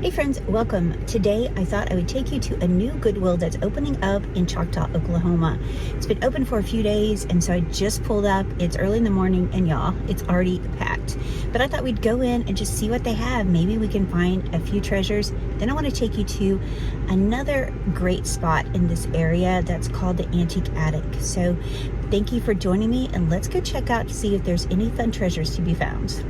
Hey friends, welcome. Today I thought I would take you to a new Goodwill that's opening up in Choctaw, Oklahoma. It's been open for a few days, and so I just pulled up. It's early in the morning, and y'all, it's already packed. But I thought we'd go in and just see what they have. Maybe we can find a few treasures. Then I want to take you to another great spot in this area that's called the Antique Attic. So thank you for joining me, and let's go check out to see if there's any fun treasures to be found.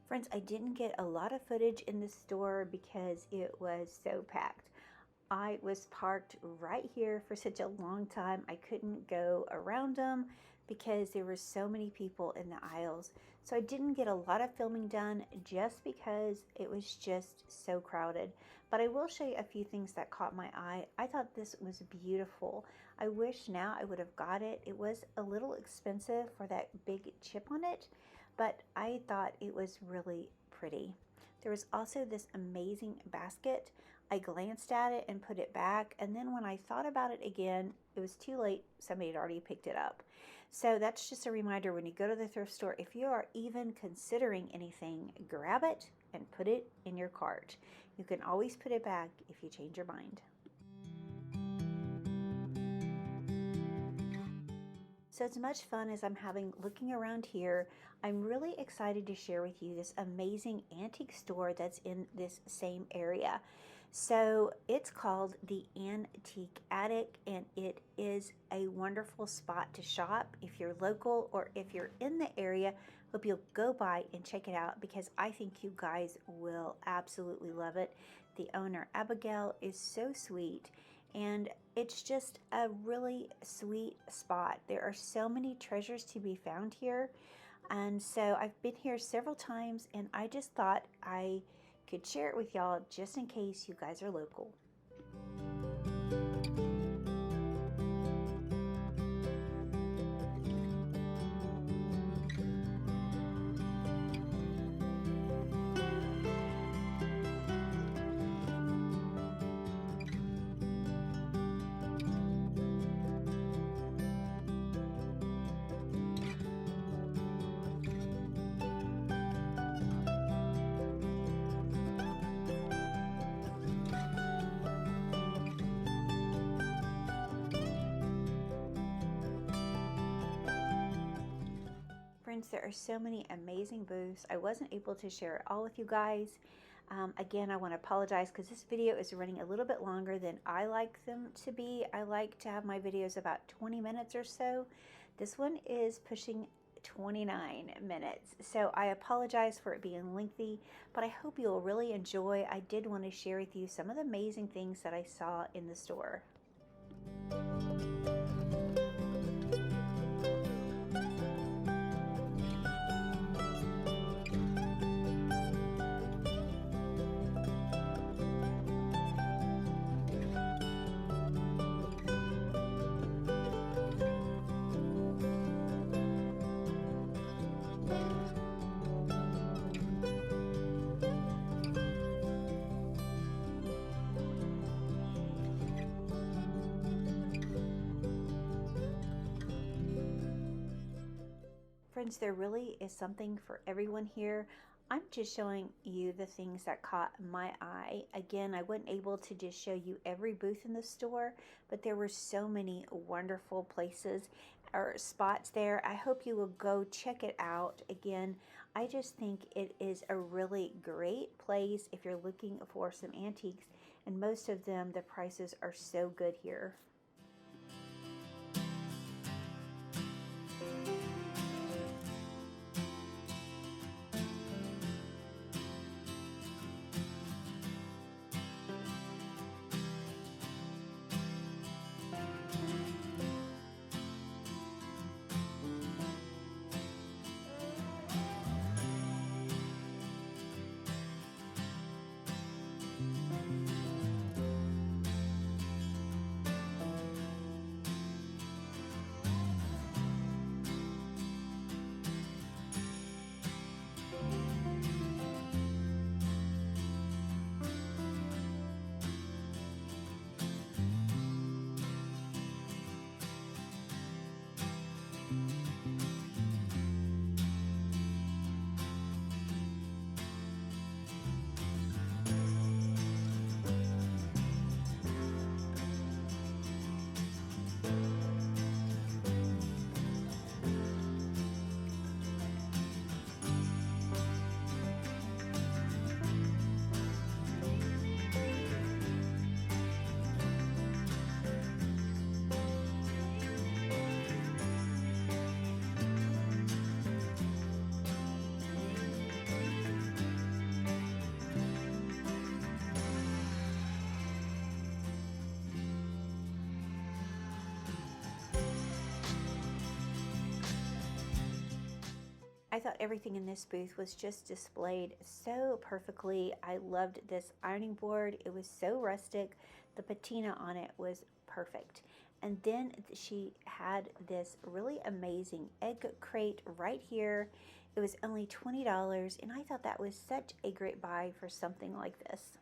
Friends, I didn't get a lot of footage in the store because it was so packed. I was parked right here for such a long time. I couldn't go around them because there were so many people in the aisles. So I didn't get a lot of filming done just because it was just so crowded. But I will show you a few things that caught my eye. I thought this was beautiful. I wish now I would have got it. It was a little expensive for that big chip on it, but I thought it was really pretty. There was also this amazing basket. I glanced at it and put it back, and then when I thought about it again, it was too late. Somebody had already picked it up. So that's just a reminder, when you go to the thrift store, if you are even considering anything, grab it and put it in your cart. You can always put it back if you change your mind. So as much fun as I'm having looking around here, I'm really excited to share with you this amazing antique store that's in this same area. So it's called the Antique Attic, and it is a wonderful spot to shop if you're local or if you're in the area. Hope you'll go by and check it out because I think you guys will absolutely love it. The owner, Abigale, is so sweet, and it's just a really sweet spot. There are so many treasures to be found here, and so I've been here several times, and I just thought I could share it with y'all just in case you guys are local. Friends, there are so many amazing booths. I wasn't able to share it all with you guys. Again, I want to apologize because this video is running a little bit longer than I like them to be. I like to have my videos about 20 minutes or so. This one is pushing 29 minutes. So I apologize for it being lengthy, but I hope you'll really enjoy. I did want to share with you some of the amazing things that I saw in the store. Friends, there really is something for everyone here. I'm just showing you the things that caught my eye. Again, I wasn't able to just show you every booth in the store, but there were so many wonderful places or spots there. I hope you will go check it out. Again, I just think it is a really great place if you're looking for some antiques, and most of them, the prices are so good here. I thought everything in this booth was just displayed so perfectly. I loved this ironing board. It was so rustic. The patina on it was perfect. And then she had this really amazing egg crate right here. It was only $20, and I thought that was such a great buy for something like this.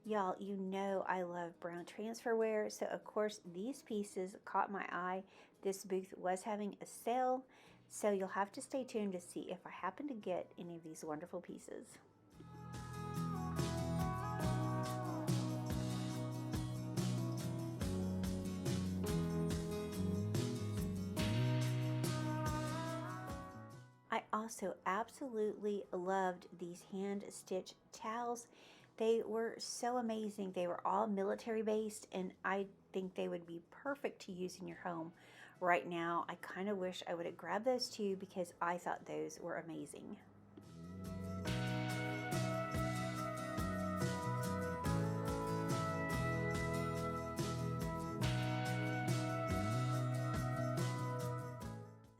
Y'all, you know I love brown transferware, so of course these pieces caught my eye. This booth was having a sale, so you'll have to stay tuned to see if I happen to get any of these wonderful pieces. I also absolutely loved these hand-stitched towels. They were so amazing. They were all military based, and I think they would be perfect to use in your home right now. I kind of wish I would have grabbed those too because I thought those were amazing.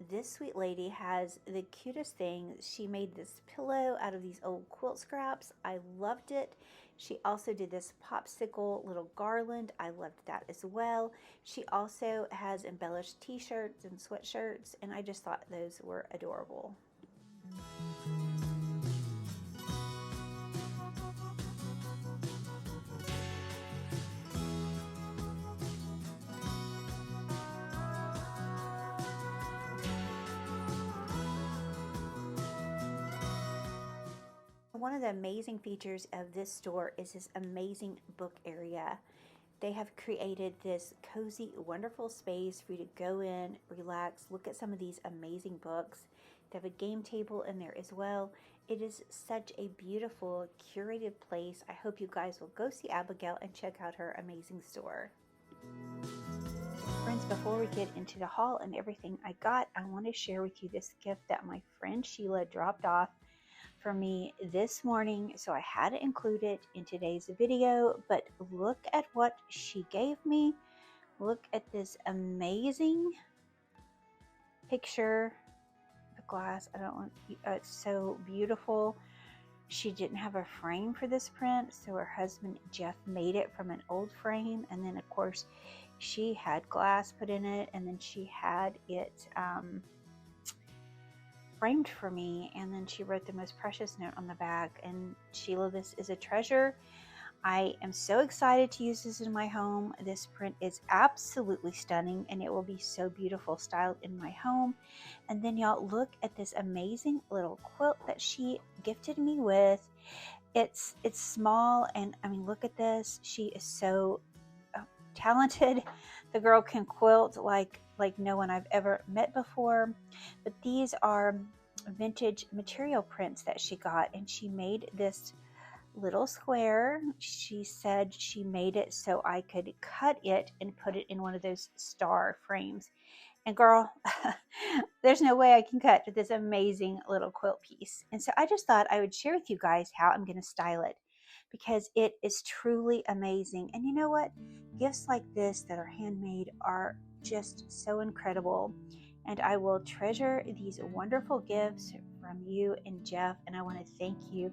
This sweet lady has the cutest thing. She made this pillow out of these old quilt scraps. I loved it. She also did this popsicle little garland. I loved that as well. She also has embellished t-shirts and sweatshirts, and I just thought those were adorable. One of the amazing features of this store is this amazing book area. They have created this cozy, wonderful space for you to go in, relax, look at some of these amazing books. They have a game table in there as well. It is such a beautiful, curated place. I hope you guys will go see Abigale and check out her amazing store. Friends, before we get into the haul and everything I got, I want to share with you this gift that my friend Sheila dropped off for me this morning, so I had to include it in today's video. But look at what she gave me. Look at this amazing picture. The glass, I don't want, it's so beautiful. She didn't have a frame for this print, so her husband Jeff made it from an old frame, and then of course she had glass put in it, and then she had it framed for me, and then she wrote the most precious note on the back. And Sheila, this is a treasure. I am so excited to use this in my home. This print is absolutely stunning, and it will be so beautiful styled in my home. And then y'all, look at this amazing little quilt that she gifted me with. It's small, and I mean, look at this. She is so talented. The girl can quilt like no one I've ever met before. But these are vintage material prints that she got, and she made this little square. She said she made it so I could cut it and put it in one of those star frames. And girl, there's no way I can cut this amazing little quilt piece. And so I just thought I would share with you guys how I'm going to style it. because it is truly amazing. And you know what? Gifts like this that are handmade are just so incredible. And I will treasure these wonderful gifts from you and Jeff. And I want to thank you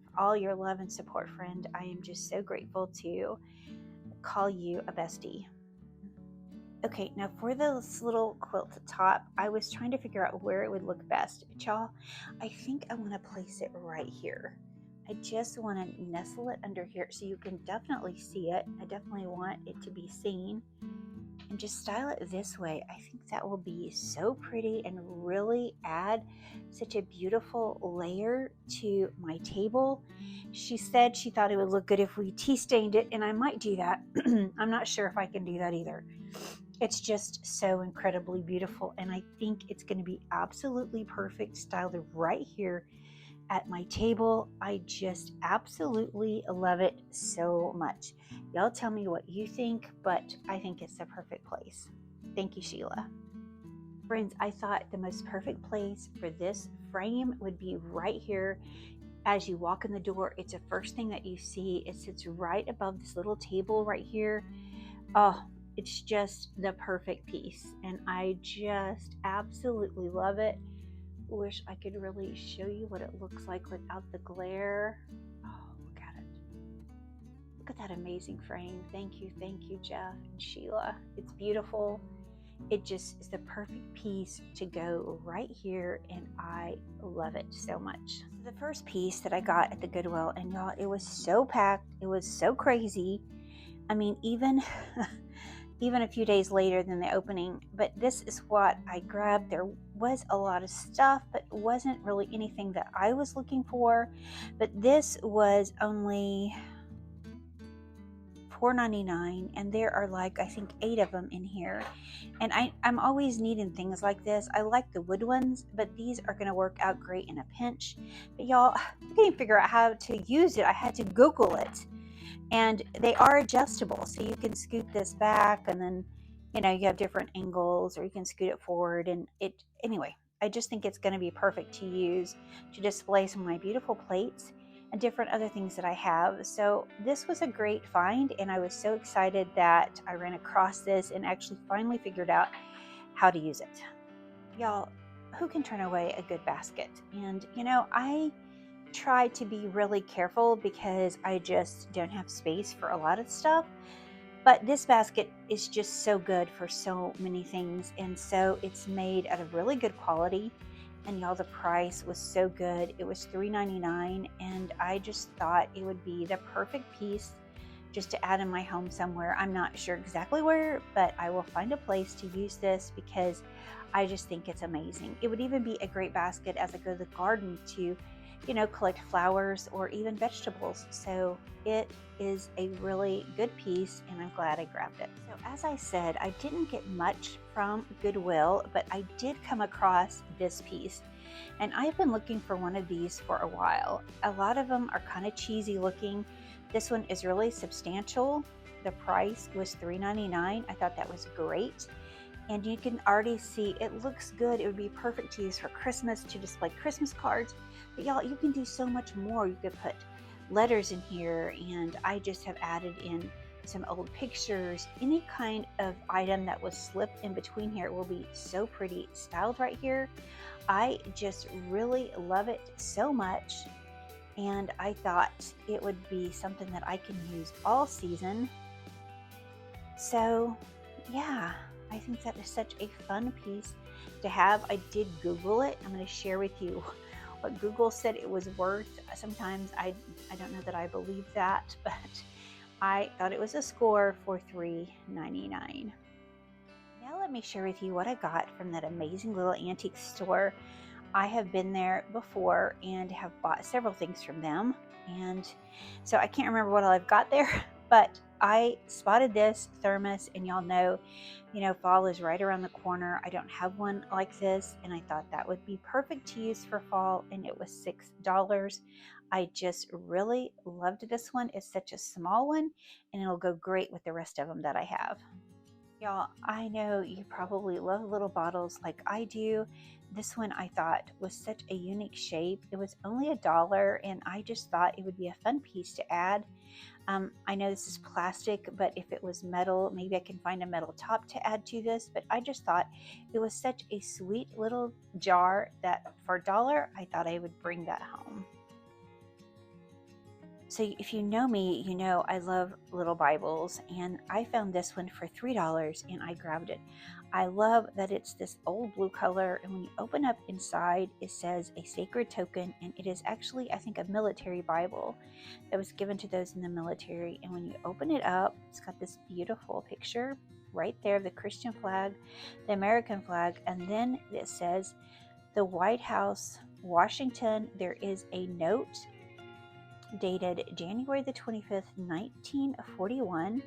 for all your love and support, friend. I am just so grateful to call you a bestie. Okay, now for this little quilt top, I was trying to figure out where it would look best. But y'all, I think I want to place it right here. I just want to nestle it under here so you can definitely see it. I definitely want it to be seen. And just style it this way. I think that will be so pretty and really add such a beautiful layer to my table. She said she thought it would look good if we tea stained it, and I might do that. I'm not sure if I can do that either. It's just so incredibly beautiful, and I think it's going to be absolutely perfect styled right here at my table. I just absolutely love it so much. Y'all tell me what you think, but I think it's the perfect place. Thank you, Sheila. Friends, I thought the most perfect place for this frame would be right here. As you walk in the door, it's the first thing that you see. It sits right above this little table right here. Oh, it's just the perfect piece, and I just absolutely love it. Wish I could really show you what it looks like without the glare. Oh, look at it. Look at that amazing frame. Thank you, Jeff and Sheila. It's beautiful. It just is the perfect piece to go right here, and I love it so much. So the first piece that I got at the Goodwill, and y'all, it was so packed. It was so crazy. I mean, even a few days later than the opening, but this is what I grabbed. There was a lot of stuff, but it wasn't really anything that I was looking for. But this was only $4.99, and there are like, I think 8 of them in here. And I'm always needing things like this. I like the wood ones, but these are going to work out great in a pinch. But y'all, I couldn't figure out how to use it. I had to Google it. And they are adjustable, so you can scoot this back, and then, you know, you have different angles, or you can scoot it forward. And anyway, I just think it's going to be perfect to use to display some of my beautiful plates and different other things that I have. So this was a great find, and I was so excited that I ran across this and actually finally figured out how to use it. Y'all, who can turn away a good basket? And, you know, I try to be really careful because I just don't have space for a lot of stuff. But this basket is just so good for so many things, and so it's made out of really good quality. And y'all, the price was so good. It was $3.99, and I just thought it would be the perfect piece just to add in my home somewhere. I'm not sure exactly where, but I will find a place to use this because I just think it's amazing. It would even be a great basket as I go to the garden to, you know, collect flowers or even vegetables. So it is a really good piece, and I'm glad I grabbed it. So as I said, I didn't get much from Goodwill, but I did come across this piece, and I've been looking for one of these for a while. A lot of them are kind of cheesy looking. This one is really substantial. The price was $3.99. I thought that was great. And you can already see it looks good. It would be perfect to use for Christmas, to display Christmas cards. But y'all, you can do so much more. You could put letters in here, and I just have added in some old pictures. Any kind of item that was slipped in between here will be so pretty styled right here. I just really love it so much, and I thought it would be something that I can use all season. So yeah, I think that is such a fun piece to have. I did Google it. I'm going to share with you what Google said it was worth. Sometimes I don't know that I believe that, but I thought it was a score for $3.99. Now let me share with you what I got from that amazing little antique store. I have been there before and have bought several things from them, and so I can't remember what all I've got there, but I spotted this thermos, and y'all know, fall is right around the corner. I don't have one like this, and I thought that would be perfect to use for fall, and it was $6. I just really loved this one. It's such a small one, and it'll go great with the rest of them that I have. Y'all, I know you probably love little bottles like I do. This one I thought was such a unique shape. It was only $1, and I just thought it would be a fun piece to add. I know this is plastic, but if it was metal, maybe I can find a metal top to add to this. But I just thought it was such a sweet little jar that for $1, I thought I would bring that home. So if you know me, you know I love little Bibles, and I found this one for $3 and I grabbed it. I love that it's this old blue color, and when you open up inside, it says a sacred token, and it is actually, I think, a military Bible that was given to those in the military. And when you open it up, it's got this beautiful picture right there of the Christian flag, the American flag, and then it says the White House, Washington. There is a note dated January the 25th, 1941.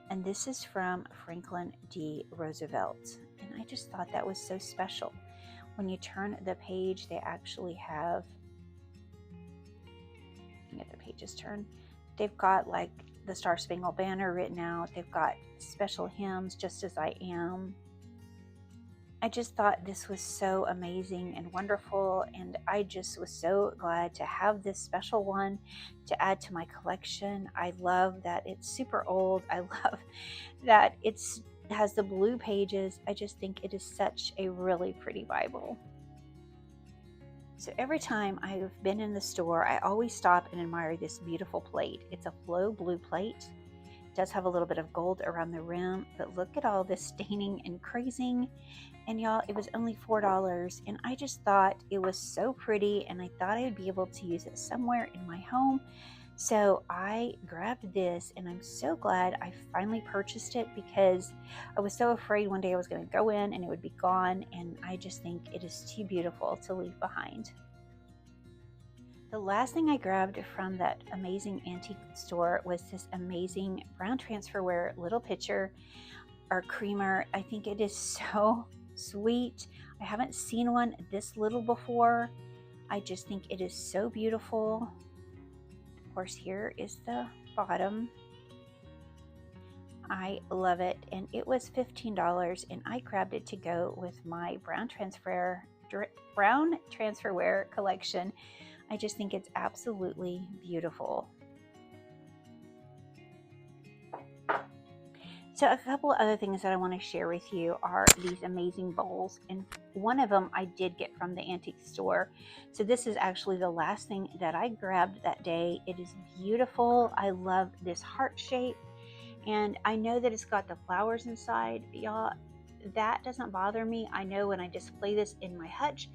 And this is from Franklin D. Roosevelt. And I just thought that was so special. When you turn the page, they actually have, get the pages turned, they've got like the Star Spangled Banner written out. They've got special hymns, Just As I Am. I just thought this was so amazing and wonderful, and I just was so glad to have this special one to add to my collection. I love that it's super old. I love that it has the blue pages. I just think it is such a really pretty Bible. So every time I've been in the store, I always stop and admire this beautiful plate. It's a flow blue plate. It does have a little bit of gold around the rim, but look at all this staining and crazing. And y'all, it was only $4, and I just thought it was so pretty, and I thought I would be able to use it somewhere in my home. So I grabbed this, and I'm so glad I finally purchased it, because I was so afraid one day I was going to go in and it would be gone, and I just think it is too beautiful to leave behind. The last thing I grabbed from that amazing antique store was this amazing brown transferware little pitcher or creamer. I think it is so sweet. I haven't seen one this little before. I just think it is so beautiful. Of course, here is the bottom. I love it, and it was $15, and I grabbed it to go with my brown transferware collection. I just think it's absolutely beautiful. So a couple of other things that I want to share with you are these amazing bowls, and one of them I did get from the antique store. So this is actually the last thing that I grabbed that day. It is beautiful. I love this heart shape, and I know that it's got the flowers inside. Y'all, that doesn't bother me. I know when I display this in my hutch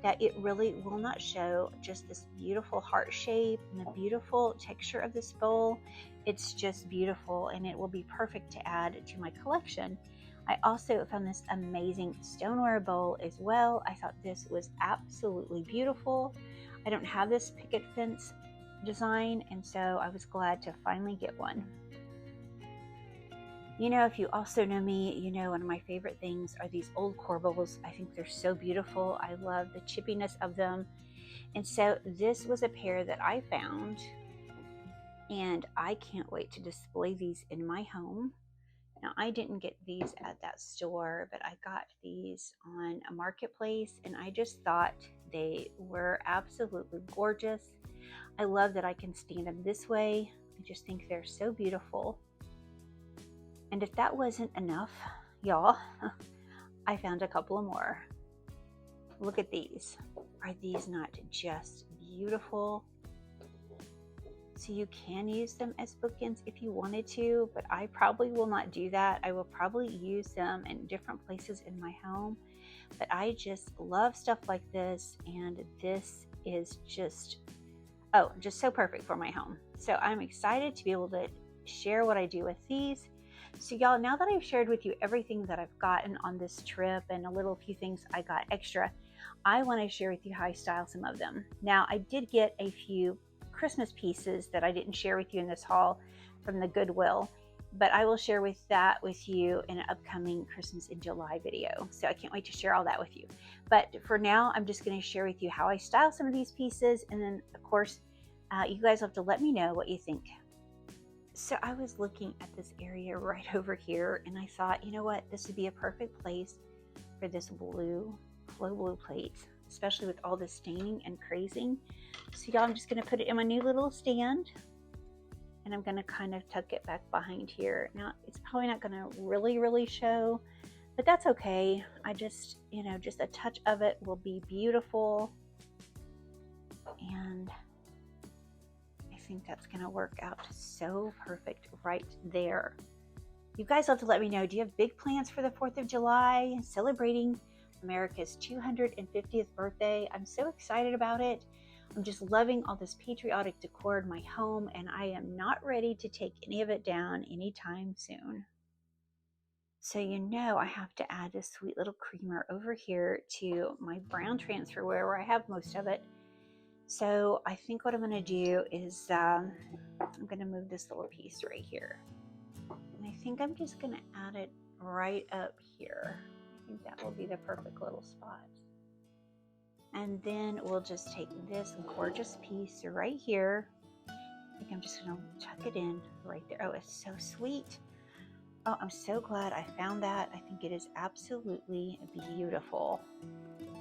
that it really will not show just this beautiful heart shape and the beautiful texture of this bowl. It's just beautiful, and it will be perfect to add to my collection. I also found this amazing stoneware bowl as well. I thought this was absolutely beautiful. I don't have this picket fence design, and so I was glad to finally get one. You know, if you also know me, you know one of my favorite things are these old corbels. I think they're so beautiful. I love the chippiness of them. And so this was a pair that I found, and I can't wait to display these in my home. Now, I didn't get these at that store, but I got these on a marketplace, and I just thought they were absolutely gorgeous. I love that I can stand them this way. I just think they're so beautiful. And if that wasn't enough, y'all, I found a couple of more. Look at these. Are these not just beautiful? So you can use them as bookends if you wanted to, but I probably will not do that. I will probably use them in different places in my home. But I just love stuff like this, and this is just so perfect for my home. So I'm excited to be able to share what I do with these. So y'all, now that I've shared with you everything that I've gotten on this trip and a little few things I got extra, I want to share with you how I style some of them. Now, I did get a few Christmas pieces that I didn't share with you in this haul from the Goodwill, but I will share that with you in an upcoming Christmas in July video. So I can't wait to share all that with you. But for now, I'm just going to share with you how I style some of these pieces, and then of course, you guys have to let me know what you think. So I was looking at this area right over here, and I thought, you know what, this would be a perfect place for this blue, flow blue plate, especially with all the staining and crazing. So y'all, I'm just gonna put it in my new little stand, and I'm gonna kind of tuck it back behind here. Now, it's probably not gonna really show, but that's okay. I just, you know, just a touch of it will be beautiful. And I think that's gonna work out so perfect right there. You guys have to let me know, do you have big plans for the 4th of July, celebrating America's 250th birthday? I'm so excited about it. I'm just loving all this patriotic decor in my home, and I am not ready to take any of it down anytime soon. So you know I have to add this sweet little creamer over here to my brown transferware where I have most of it. So I think what I'm going to do is I'm going to move this little piece right here. And I think I'm just going to add it right up here. I think that will be the perfect little spot. And then we'll just take this gorgeous piece right here. I think I'm just going to tuck it in right there. Oh, it's so sweet. Oh, I'm so glad I found that. I think it is absolutely beautiful.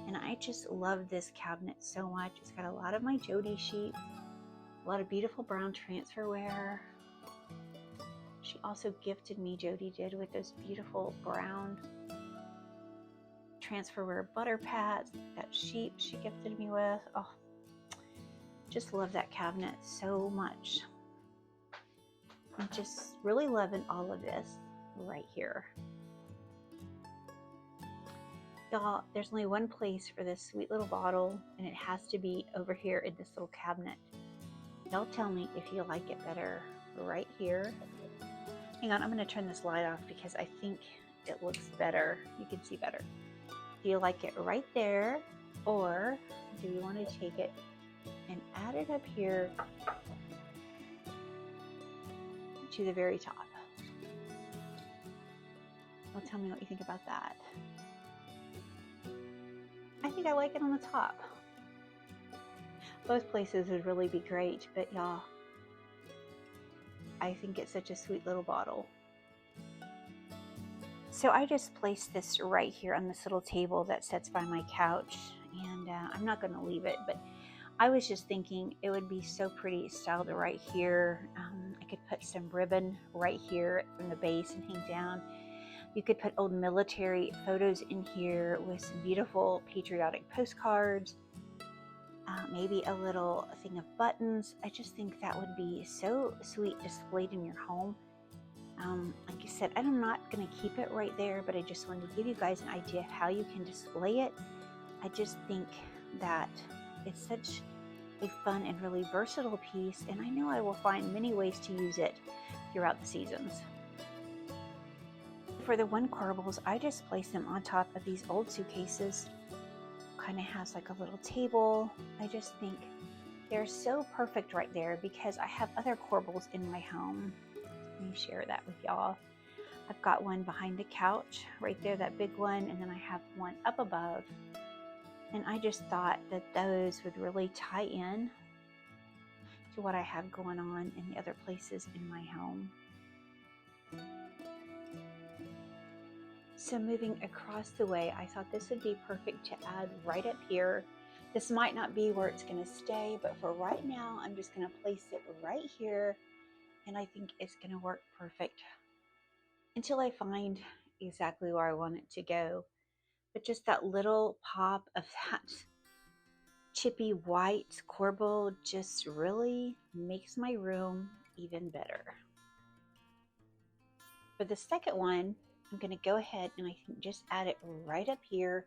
And I just love this cabinet so much. It's got a lot of my Jody sheep, a lot of beautiful brown transferware. She also gifted me, Jody did, with those beautiful brown transferware butter pads. That sheep she gifted me with. Oh, just love that cabinet so much. I'm just really loving all of this right here. Y'all, there's only one place for this sweet little bottle, and it has to be over here in this little cabinet. Y'all tell me if you like it better right here. Hang on, I'm going to turn this light off because I think it looks better. You can see better. Do you like it right there, or do you want to take it and add it up here to the very top? Well, tell me what you think about that. I think I like it on the top. Both places would really be great, but y'all, I think it's such a sweet little bottle. So I just placed this right here on this little table that sits by my couch, and I'm not going to leave it, but I was just thinking it would be so pretty styled right here. I could put some ribbon right here from the base and hang down. You could put old military photos in here with some beautiful patriotic postcards, maybe a little thing of buttons. I just think that would be so sweet displayed in your home. Like I said, I'm not going to keep it right there, but I just wanted to give you guys an idea of how you can display it. I just think that it's such a fun and really versatile piece, and I know I will find many ways to use it throughout the seasons. For the one corbels, I just place them on top of these old suitcases. Kind of has like a little table. I just think they're so perfect right there because I have other corbels in my home. Let me share that with y'all. I've got one behind the couch right there, that big one, and then I have one up above. And I just thought that those would really tie in to what I have going on in the other places in my home. So moving across the way, I thought this would be perfect to add right up here. This might not be where it's going to stay, but for right now, I'm just going to place it right here, and I think it's going to work perfect until I find exactly where I want it to go. But just that little pop of that chippy white corbel just really makes my room even better. For the second one, I'm going to go ahead and I think just add it right up here.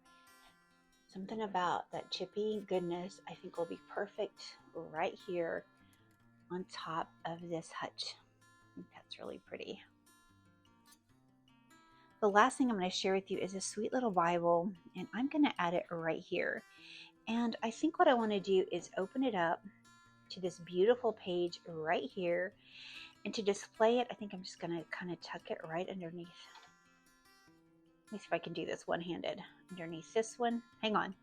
Something about that chippy goodness I think will be perfect right here on top of this hutch. I think that's really pretty. The last thing I'm going to share with you is a sweet little Bible, and I'm going to add it right here. And I think what I want to do is open it up to this beautiful page right here. And to display it, I think I'm just going to kind of tuck it right underneath. Let me see if I can do this one-handed. Underneath this one. Hang on.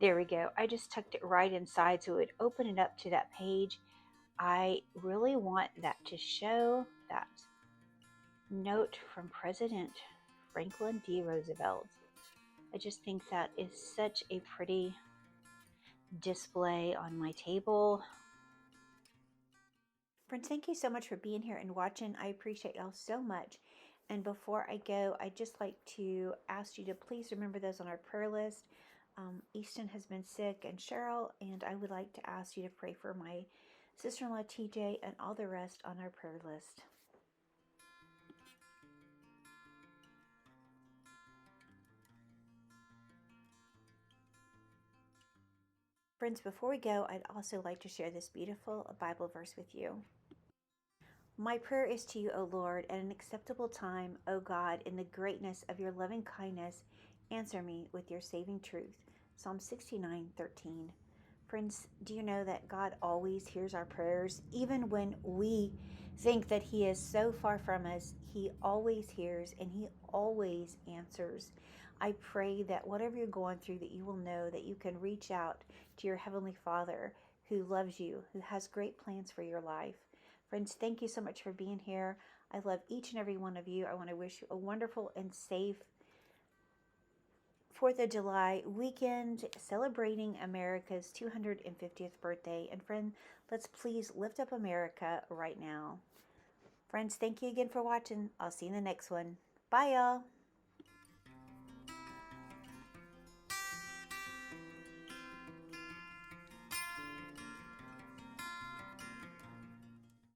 There we go. I just tucked it right inside so it would open it up to that page. I really want that to show that note from President Franklin D. Roosevelt. I just think that is such a pretty display on my table. Friends, thank you so much for being here and watching. I appreciate y'all so much. And before I go, I'd just like to ask you to please remember those on our prayer list. Easton has been sick, and Cheryl, and I would like to ask you to pray for my sister-in-law TJ and all the rest on our prayer list. Friends, before we go, I'd also like to share this beautiful Bible verse with you. My prayer is to you, O Lord, at an acceptable time, O God, in the greatness of your loving kindness, answer me with your saving truth. Psalm 69:13. Friends, do you know that God always hears our prayers? Even when we think that He is so far from us, He always hears and He always answers. I pray that whatever you're going through, that you will know that you can reach out to your Heavenly Father who loves you, who has great plans for your life. Friends, thank you so much for being here. I love each and every one of you. I want to wish you a wonderful and safe 4th of July weekend celebrating America's 250th birthday. And friend, let's please lift up America right now. Friends, thank you again for watching. I'll see you in the next one. Bye, y'all.